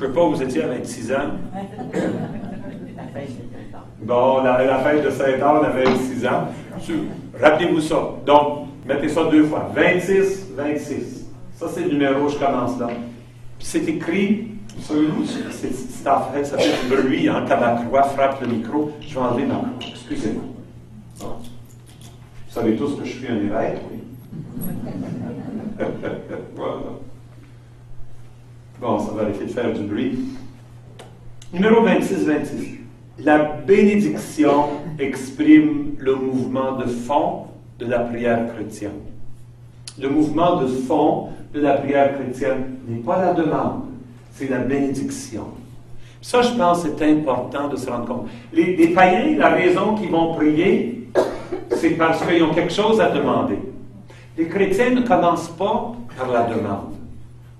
Je ne sais pas où vous étiez à 26 ans. Bon, la fête de Saint-Anne à 26 ans. Rappelez-vous ça. Donc, mettez ça 2 fois. 26, 26. Ça, c'est le numéro, je commence là. Puis c'est écrit, c'est affaire, ça fait du bruit, hein, quand la croix frappe le micro. Je vais enlever ma croix. Excusez-moi. Bon. Vous savez tous que je suis un évêque, oui. Voilà. Bon, ça va arrêter de faire du bruit. Numéro 26, 26. La bénédiction exprime le mouvement de fond de la prière chrétienne. Le mouvement de fond de la prière chrétienne n'est pas la demande, c'est la bénédiction. Ça, je pense, c'est important de se rendre compte. Les païens, la raison qu'ils vont prier, c'est parce qu'ils ont quelque chose à demander. Les chrétiens ne commencent pas par la demande.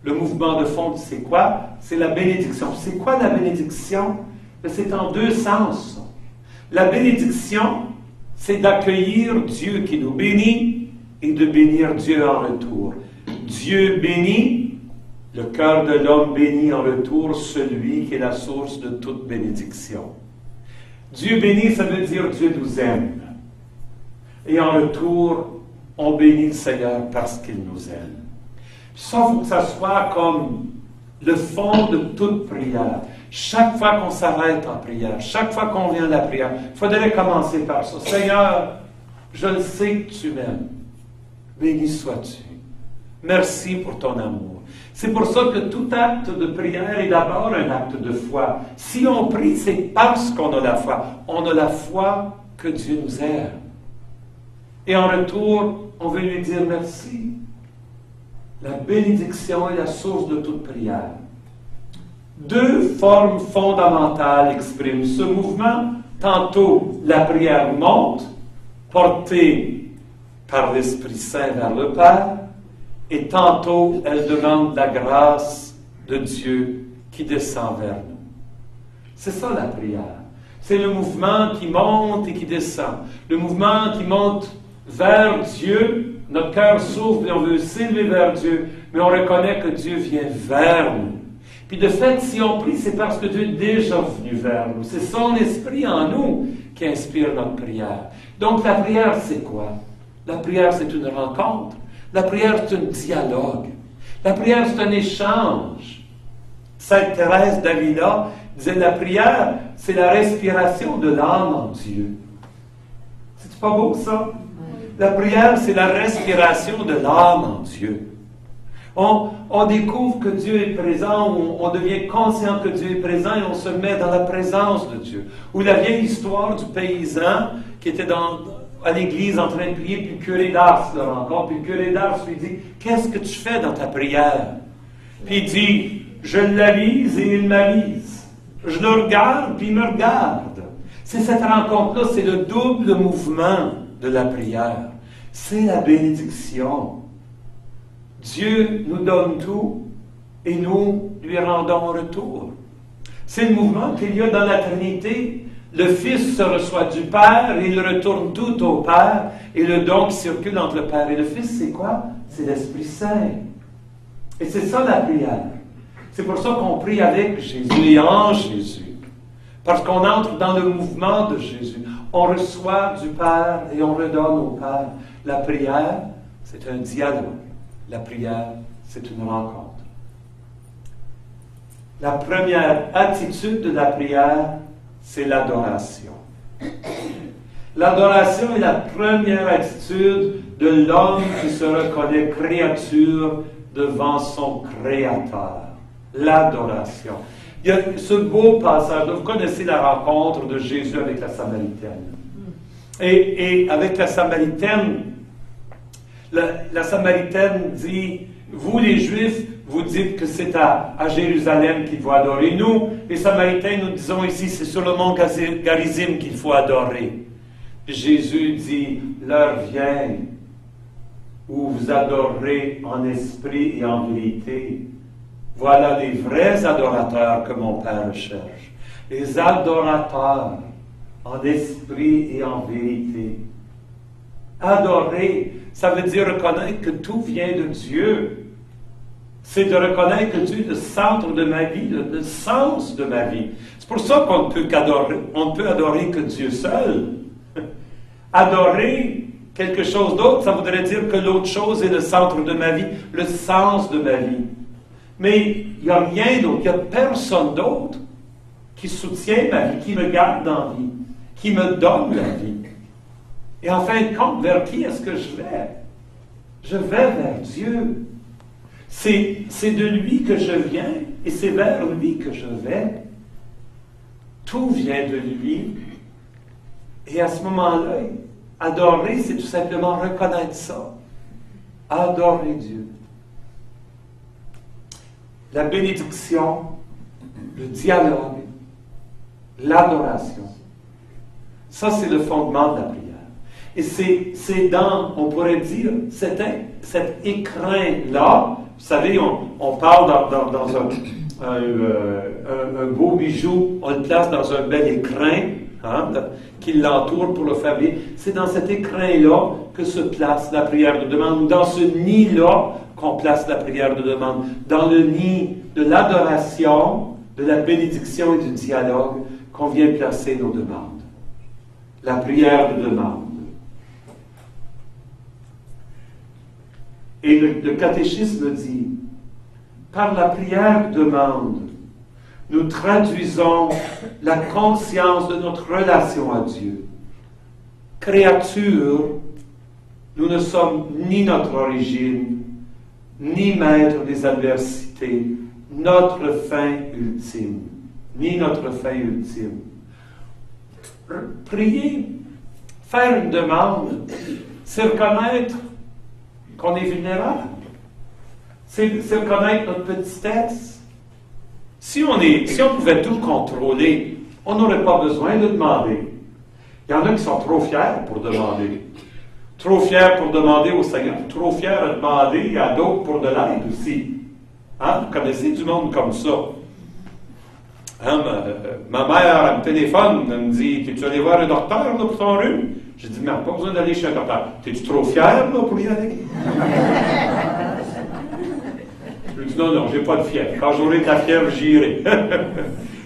Le mouvement de fond, c'est quoi? C'est la bénédiction. C'est quoi la bénédiction? C'est en 2 sens. La bénédiction, c'est d'accueillir Dieu qui nous bénit et de bénir Dieu en retour. Dieu bénit, le cœur de l'homme bénit en retour celui qui est la source de toute bénédiction. Dieu bénit, ça veut dire Dieu nous aime. Et en retour, on bénit le Seigneur parce qu'il nous aime. Ça, il faut que ça soit comme le fond de toute prière. Chaque fois qu'on s'arrête en prière, chaque fois qu'on vient à la prière, il faudrait commencer par ça. Seigneur, je le sais que tu m'aimes. Béni sois-tu. Merci pour ton amour. C'est pour ça que tout acte de prière est d'abord un acte de foi. Si on prie, c'est parce qu'on a la foi. On a la foi que Dieu nous aime. Et en retour, on veut lui dire merci. La bénédiction est la source de toute prière. 2 formes fondamentales expriment ce mouvement. Tantôt, la prière monte, portée par l'Esprit Saint vers le Père, et tantôt, elle demande la grâce de Dieu qui descend vers nous. C'est ça la prière. C'est le mouvement qui monte et qui descend. Le mouvement qui monte vers Dieu. Notre cœur s'ouvre et on veut s'élever vers Dieu, mais on reconnaît que Dieu vient vers nous. Puis de fait, si on prie, c'est parce que Dieu est déjà venu vers nous. C'est son esprit en nous qui inspire notre prière. Donc la prière, c'est quoi? La prière, c'est une rencontre. La prière, c'est un dialogue. La prière, c'est un échange. Sainte Thérèse d'Avila disait, la prière, c'est la respiration de l'âme en Dieu. C'est pas beau, ça? La prière, c'est la respiration de l'âme en Dieu. On découvre que Dieu est présent, on devient conscient que Dieu est présent et on se met dans la présence de Dieu. Ou la vieille histoire du paysan qui était à l'église en train de prier, puis le curé d'Ars le rencontre, puis le curé d'Ars lui dit « Qu'est-ce que tu fais dans ta prière? » Puis il dit « Je l'avise et il m'avise. Je le regarde, puis il me regarde. » C'est cette rencontre-là, c'est le double mouvement de la prière. C'est la bénédiction. Dieu nous donne tout et nous lui rendons en retour. C'est le mouvement qu'il y a dans la Trinité. Le Fils se reçoit du Père et il retourne tout au Père et le don qui circule entre le Père et le Fils, c'est quoi? C'est l'Esprit Saint. Et c'est ça la prière. C'est pour ça qu'on prie avec Jésus et en Jésus. Parce qu'on entre dans le mouvement de Jésus. On reçoit du Père et on redonne au Père. La prière, c'est un dialogue. La prière, c'est une rencontre. La première attitude de la prière, c'est l'adoration. L'adoration est la première attitude de l'homme qui se reconnaît créature devant son Créateur. L'adoration. Il y a ce beau passage, vous connaissez la rencontre de Jésus avec la Samaritaine. Et avec la Samaritaine, la Samaritaine dit, vous les Juifs, vous dites que c'est à Jérusalem qu'il faut adorer. Nous, les Samaritains, nous disons ici, c'est sur le mont Garizim qu'il faut adorer. Jésus dit, l'heure vient où vous adorerez en esprit et en vérité. Voilà les vrais adorateurs que mon Père cherche. Les adorateurs en esprit et en vérité. Adorer, ça veut dire reconnaître que tout vient de Dieu. C'est de reconnaître que Dieu est le centre de ma vie, le sens de ma vie. C'est pour ça qu'on ne peut qu'adorer. On ne peut adorer que Dieu seul. Adorer quelque chose d'autre, ça voudrait dire que l'autre chose est le centre de ma vie, le sens de ma vie. Mais il n'y a rien d'autre, il n'y a personne d'autre qui soutient ma vie, qui me garde dans la vie, qui me donne la vie. Et en fin de compte, vers qui est-ce que je vais? Je vais vers Dieu. C'est de lui que je viens et c'est vers lui que je vais. Tout vient de lui. Et à ce moment-là, adorer, c'est tout simplement reconnaître ça. Adorer Dieu. La bénédiction, le dialogue, l'adoration. Ça, c'est le fondement de la prière. Et c'est dans, on pourrait dire, cet écrin-là. Vous savez, on parle dans un beau bijou, on le place dans un bel écrin, qui l'entoure pour le fabriquer. C'est dans cet écrin-là que se place la prière de demande. Dans ce nid-là qu'on place la prière de demande. Dans le nid de l'adoration, de la bénédiction et du dialogue qu'on vient placer nos demandes. La prière de demande. Et le catéchisme dit, par la prière de demande, nous traduisons la conscience de notre relation à Dieu. Créature, nous ne sommes ni notre origine, ni maître des adversités, notre fin ultime, ni notre fin ultime. Prier, faire une demande, c'est reconnaître qu'on est vulnérable. C'est reconnaître notre petitesse. Si on pouvait tout contrôler, on n'aurait pas besoin de demander. Il y en a qui sont trop fiers pour demander. Trop fiers pour demander au Seigneur, trop fiers à demander à d'autres pour de l'aide aussi. Vous connaissez du monde comme ça. Ma mère, elle me téléphone, elle me dit, t'es-tu allé voir un docteur là, pour ton rhume? J'ai dit, mais pas besoin d'aller chez un docteur. T'es-tu trop fier là, pour y aller? Je lui dis, non, j'ai pas de fièvre. Quand j'aurai de la fièvre, j'irai. Tu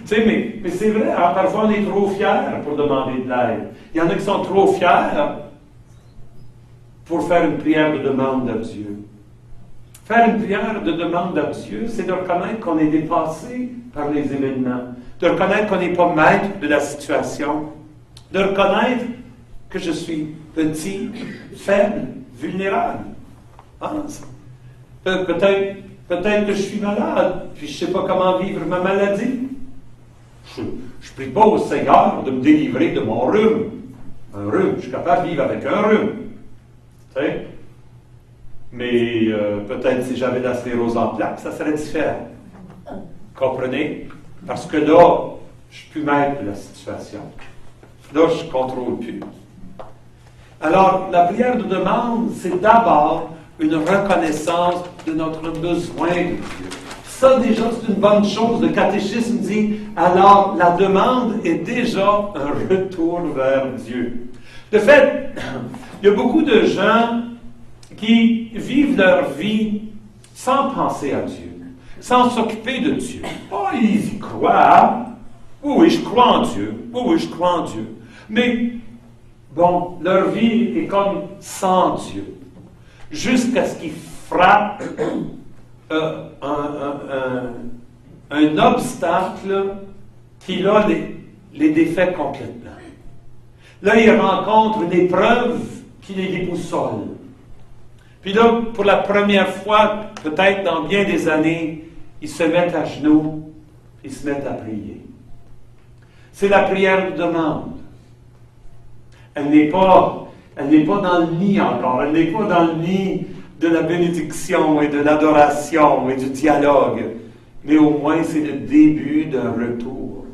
sais, mais c'est vrai, parfois on est trop fiers pour demander de l'aide. Il y en a qui sont trop fiers pour faire une prière de demande à Dieu. Faire une prière de demande à Dieu, c'est de reconnaître qu'on est dépassé par les événements, de reconnaître qu'on n'est pas maître de la situation, de reconnaître que je suis petit, faible, vulnérable. Peut-être que je suis malade, puis je ne sais pas comment vivre ma maladie. Je ne prie pas au Seigneur de me délivrer de mon rhume. Un rhume, je suis capable de vivre avec un rhume. Tu sais? Mais peut-être si j'avais la sclérose en plaques, ça serait différent. Comprenez? Parce que là, je ne suis plus maître de la situation. Là, je ne contrôle plus. Alors, la prière de demande, c'est d'abord une reconnaissance de notre besoin de Dieu. Ça, déjà, c'est une bonne chose. Le catéchisme dit, alors, la demande est déjà un retour vers Dieu. De fait, il y a beaucoup de gens qui vivent leur vie sans penser à Dieu, sans s'occuper de Dieu. Oh, ils y croient. Oui, je crois en Dieu. Oui, je crois en Dieu. Mais, bon, leur vie est comme sans Dieu. Jusqu'à ce qu'ils frappent un obstacle qui, là, les défait complètement. Là, ils rencontrent une épreuve qui les déboussole. Puis là, pour la première fois, peut-être dans bien des années, ils se mettent à genoux, ils se mettent à prier. C'est la prière de demande. Elle n'est pas dans le nid encore, elle n'est pas dans le nid de la bénédiction et de l'adoration et du dialogue, mais au moins c'est le début d'un retour.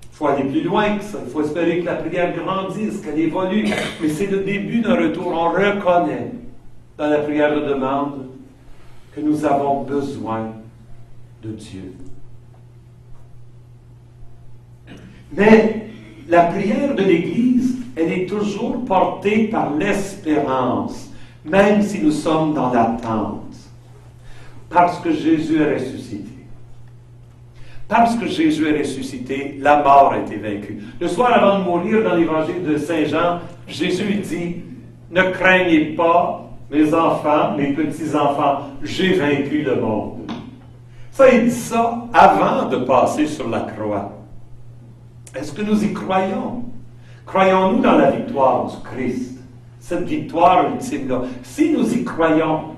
Il faut aller plus loin que ça, il faut espérer que la prière grandisse, qu'elle évolue, mais c'est le début d'un retour. On reconnaît dans la prière de demande que nous avons besoin de Dieu. Mais la prière de l'Église, elle est toujours portée par l'espérance, même si nous sommes dans l'attente. Parce que Jésus est ressuscité. Parce que Jésus est ressuscité, la mort a été vaincue. Le soir avant de mourir, dans l'évangile de Saint Jean, Jésus dit, « Ne craignez pas, mes enfants, mes petits-enfants, j'ai vaincu le monde. » Ça, il dit ça avant de passer sur la croix. Est-ce que nous y croyons? Croyons-nous dans la victoire du Christ? Cette victoire ultime-là. Si nous y croyons,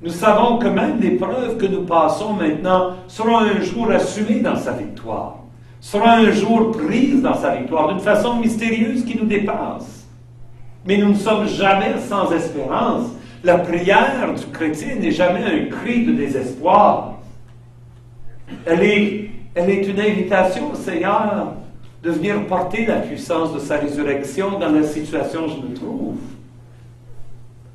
nous savons que même l'épreuve que nous passons maintenant sera un jour assumée dans sa victoire, sera un jour prise dans sa victoire, d'une façon mystérieuse qui nous dépasse. Mais nous ne sommes jamais sans espérance. La prière du chrétien n'est jamais un cri de désespoir. Elle est une invitation au Seigneur de venir porter la puissance de sa résurrection dans la situation où je me trouve.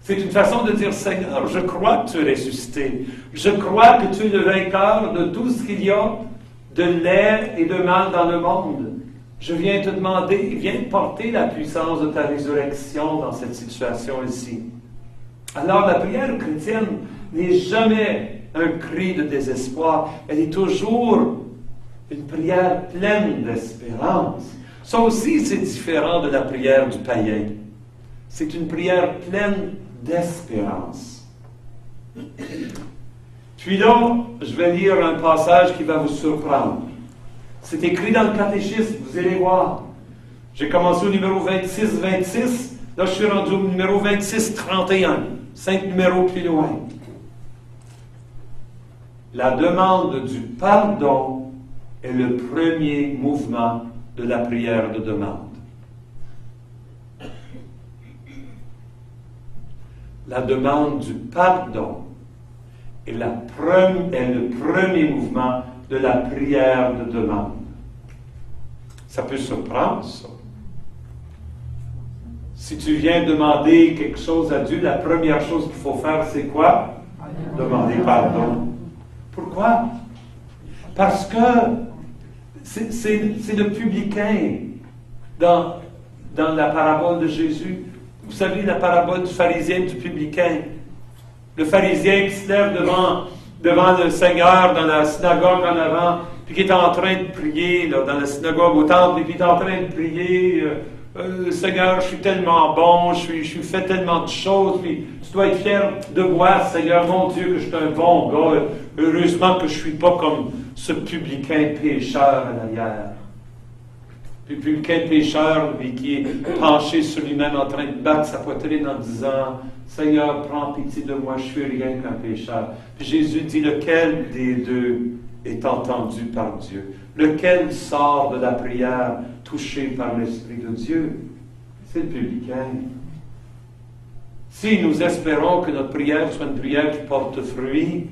C'est une façon de dire, Seigneur, je crois que tu es ressuscité. Je crois que tu es le vainqueur de tout ce qu'il y a de laid et de mal dans le monde. Je viens te demander, viens porter la puissance de ta résurrection dans cette situation ici. Alors la prière chrétienne n'est jamais un cri de désespoir. Elle est toujours une prière pleine d'espérance. Ça aussi, c'est différent de la prière du païen. C'est une prière pleine d'espérance. Puis là, je vais lire un passage qui va vous surprendre. C'est écrit dans le catéchisme, vous allez voir. J'ai commencé au numéro 26-26, là je suis rendu au numéro 26-31, 5 numéros plus loin. La demande du pardon est le premier mouvement de la prière de demande. La demande du pardon est le premier mouvement de la prière de demande. Ça peut surprendre, ça. Si tu viens demander quelque chose à Dieu, la première chose qu'il faut faire, c'est quoi? Demander pardon. Pourquoi? Parce que c'est le publicain dans la parabole de Jésus. Vous savez, la parabole du pharisien et du publicain. Le pharisien qui se lève devant le Seigneur dans la synagogue en avant, puis qui est en train de prier là, dans la synagogue au temple, et puis il est en train de prier Seigneur, je suis tellement bon, je suis fait tellement de choses, puis tu dois être fier de moi, Seigneur, mon Dieu, que je suis un bon gars. Heureusement que je ne suis pas comme ce publicain pécheur à l'arrière. Puis le publicain pécheur, lui, qui est penché sur lui-même en train de battre sa poitrine en disant Seigneur, prends pitié de moi, je suis rien qu'un pécheur. Puis Jésus dit, lequel des deux est entendu par Dieu? Lequel sort de la prière touché par l'Esprit de Dieu? C'est le publicain. Si nous espérons que notre prière soit une prière qui porte fruit,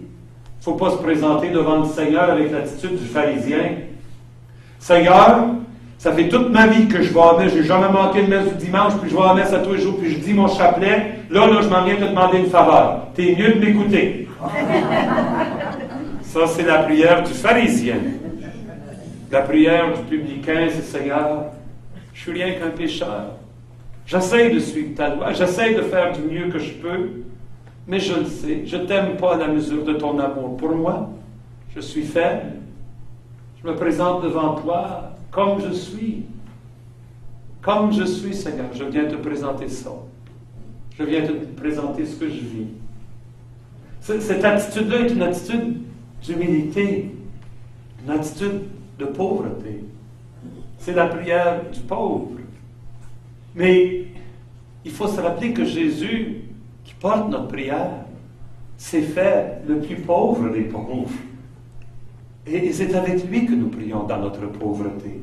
il ne faut pas se présenter devant le Seigneur avec l'attitude du pharisien. Seigneur, ça fait toute ma vie que je vais à messe, je n'ai jamais manqué de messe du dimanche, puis je vais à messe à tous les jours, puis je dis mon chapelet, là, je m'en viens te demander une faveur. T'es mieux de m'écouter. Ça, c'est la prière du pharisien. La prière du publicain, c'est Seigneur, je suis rien qu'un pécheur. J'essaie de suivre ta loi, j'essaie de faire du mieux que je peux, mais je le sais, je ne t'aime pas à la mesure de ton amour pour moi. Je suis faible. Je me présente devant toi comme je suis. Comme je suis, Seigneur, je viens te présenter ça. Je viens te présenter ce que je vis. Cette attitude-là est une attitude d'humilité, une attitude de pauvreté. C'est la prière du pauvre. Mais il faut se rappeler que Jésus, qui porte notre prière, s'est fait le plus pauvre des pauvres. Et c'est avec lui que nous prions dans notre pauvreté.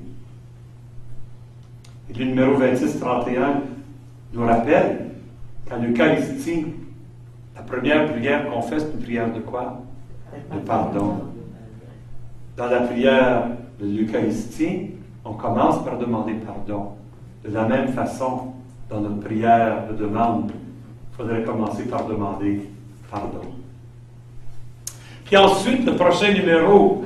Et le numéro 26-31 nous rappelle qu'en Eucharistie, la première prière qu'on fait, c'est une prière de quoi? De pardon. Dans la prière de l'Eucharistie, on commence par demander pardon. De la même façon, dans notre prière de demande, il faudrait commencer par demander pardon. Puis ensuite, le prochain numéro,